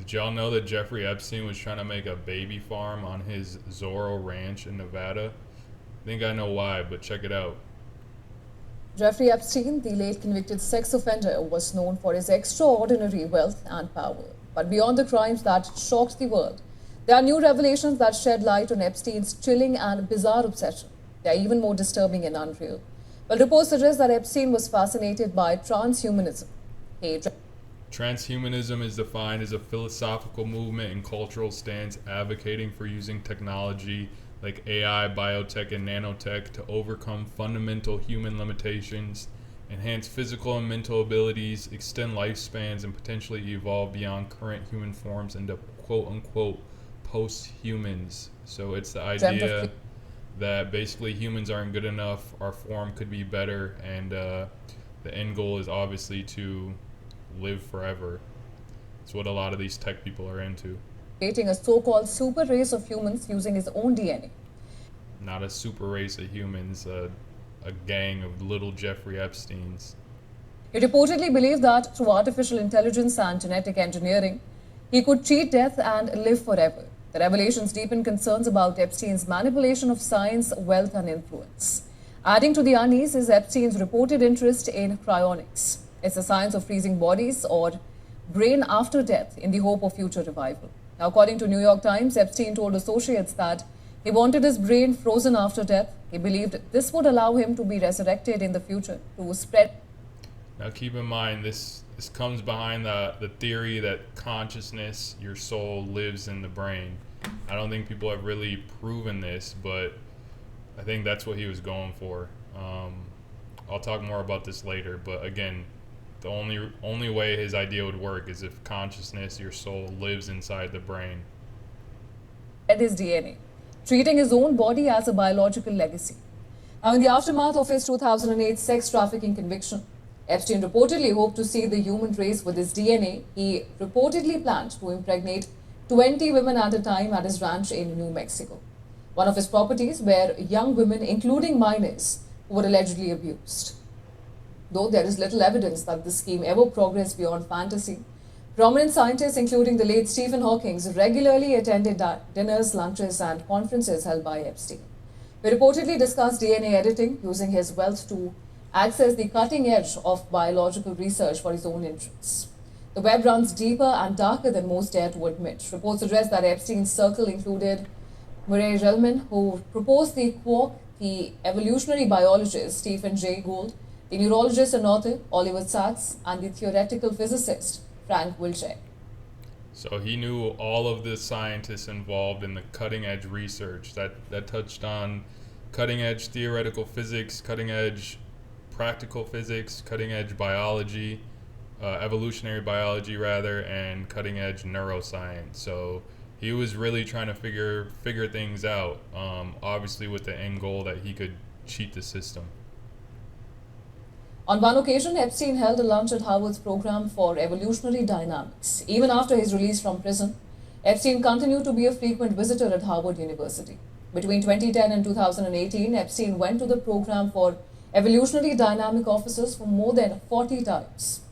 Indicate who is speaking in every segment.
Speaker 1: Did y'all know that Jeffrey Epstein was trying to make a baby farm on his Zorro Ranch in Nevada? I think I know why, but check it out.
Speaker 2: Jeffrey Epstein, the late convicted sex offender, was known for his extraordinary wealth and power. But beyond the crimes that shocked the world, there are new revelations that shed light on Epstein's chilling and bizarre obsession. They are even more disturbing and unreal. Well, reports suggest that Epstein was fascinated by transhumanism. He
Speaker 1: Transhumanism is defined as a philosophical movement and cultural stance advocating for using technology like AI, biotech, and nanotech to overcome fundamental human limitations, enhance physical and mental abilities, extend lifespans, and potentially evolve beyond current human forms into quote unquote post humans. So it's the
Speaker 2: dreamt of
Speaker 1: idea that basically humans aren't good enough, our form could be better, and the end goal is obviously to live forever. It's what a lot of these tech people are into.
Speaker 2: creating a so-called super race of humans using his own DNA.
Speaker 1: Not a super race of humans, a gang of little Jeffrey Epsteins.
Speaker 2: He reportedly believed that through artificial intelligence and genetic engineering, he could cheat death and live forever. The revelations deepen concerns about Epstein's manipulation of science, wealth, and influence. Adding to the unease is Epstein's reported interest in cryonics. It's the science of freezing bodies or brain after death in the hope of future revival. Now, according to New York Times, Epstein told associates that he wanted his brain frozen after death. He believed this would allow him to be resurrected in the future to spread.
Speaker 1: Now keep in mind this comes behind the theory that consciousness, your soul, lives in the brain. I don't think people have really proven this, but I think that's what he was going for. I'll talk more about this later, but again, the only way his idea would work is if consciousness, your soul, lives inside the brain.
Speaker 2: His DNA, treating his own body as a biological legacy. Now, in the aftermath of his 2008 sex trafficking conviction, Epstein reportedly hoped to see the human race with his DNA. He reportedly planned to impregnate 20 women at a time at his ranch in New Mexico. One of his properties were young women, including minors, who were allegedly abused. Though there is little evidence that the scheme ever progressed beyond fantasy, prominent scientists, including the late Stephen Hawking, regularly attended dinners, lunches, and conferences held by Epstein. He reportedly discussed DNA editing, using his wealth to access the cutting edge of biological research for his own interests. The web runs deeper and darker than most dare to admit. Reports suggest that Epstein's circle included Murray Gell-Mann, who proposed the quark, the evolutionary biologist Stephen Jay Gould, the neurologist and author Oliver Sacks, and the theoretical physicist Frank Wilczek.
Speaker 1: So he knew all of the scientists involved in the cutting edge research that touched on cutting edge theoretical physics, cutting edge practical physics, cutting edge biology, evolutionary biology rather, and cutting edge neuroscience. So he was really trying to figure things out, obviously with the end goal that he could cheat the system.
Speaker 2: On one occasion, Epstein held a lunch at Harvard's program for evolutionary dynamics. Even after his release from prison, Epstein continued to be a frequent visitor at Harvard University. Between 2010 and 2018, Epstein went to the program for evolutionary dynamic officers for more than 40 times.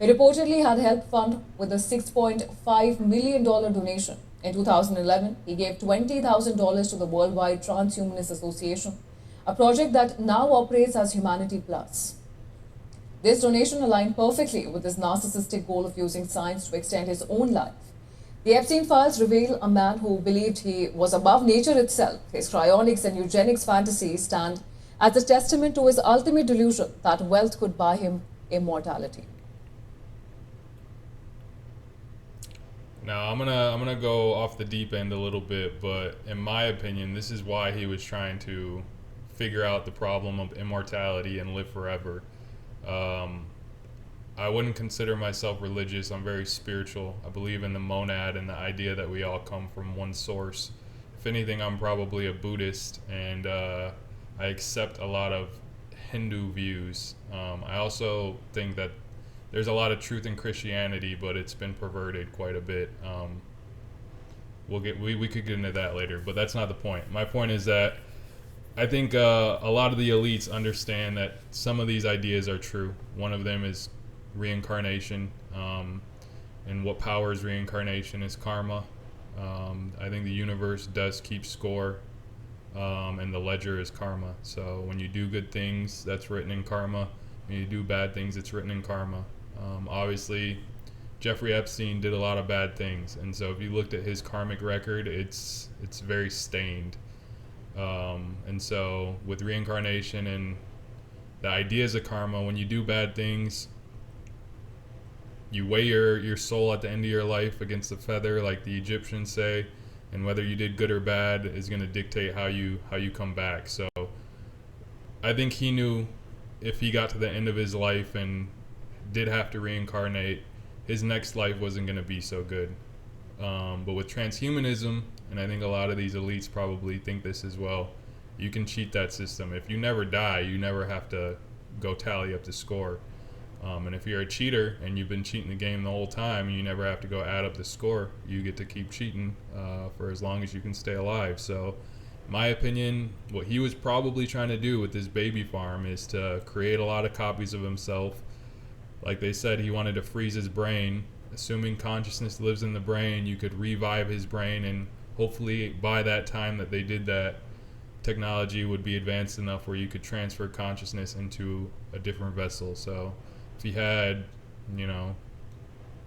Speaker 2: He reportedly had helped fund with a $6.5 million donation. In 2011, he gave $20,000 to the Worldwide Transhumanist Association, a project that now operates as Humanity Plus. This donation aligned perfectly with his narcissistic goal of using science to extend his own life. The Epstein files reveal a man who believed he was above nature itself. His cryonics and eugenics fantasies stand as a testament to his ultimate delusion that wealth could buy him immortality.
Speaker 1: Now I'm gonna go off the deep end a little bit, but in my opinion, this is why he was trying to figure out the problem of immortality and live forever. I wouldn't consider myself religious. I'm very spiritual. I believe in the monad and the idea that we all come from one source. If anything, I'm probably a Buddhist, and I accept a lot of Hindu views. I also think that there's a lot of truth in Christianity, but it's been perverted quite a bit. We could get into that later, but that's not the point. My point is that I think a lot of the elites understand that some of these ideas are true. One of them is reincarnation, and what powers reincarnation is karma. I think the universe does keep score, and the ledger is karma. So when you do good things, that's written in karma. When you do bad things, it's written in karma. Obviously, Jeffrey Epstein did a lot of bad things, and so if you looked at his karmic record, it's very stained. And so with reincarnation and the ideas of karma, when you do bad things, you weigh your soul at the end of your life against the feather, like the Egyptians say, and whether you did good or bad is going to dictate how you come back. So I think he knew if he got to the end of his life and did have to reincarnate, his next life wasn't going to be so good. But with transhumanism, and I think a lot of these elites probably think this as well, you can cheat that system. If you never die, you never have to go tally up the score. And if you're a cheater and you've been cheating the game the whole time, you never have to go add up the score. You get to keep cheating for as long as you can stay alive. So, my opinion, what he was probably trying to do with this baby farm is to create a lot of copies of himself. Like they said, he wanted to freeze his brain. Assuming consciousness lives in the brain, you could revive his brain, and hopefully by that time that they did that, technology would be advanced enough where you could transfer consciousness into a different vessel. So if he had,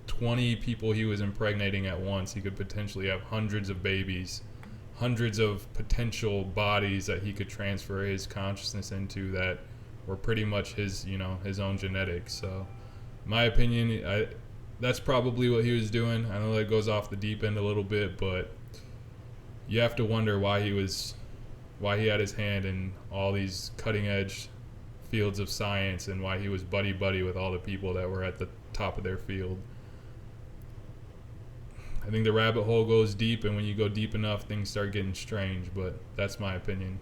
Speaker 1: 20 people he was impregnating at once, he could potentially have hundreds of babies, hundreds of potential bodies that he could transfer his consciousness into that were pretty much his, his own genetics. So my opinion, that's probably what he was doing. I know that goes off the deep end a little bit, but you have to wonder why he had his hand in all these cutting edge fields of science and why he was buddy with all the people that were at the top of their field. I think the rabbit hole goes deep, and when you go deep enough, things start getting strange, but that's my opinion.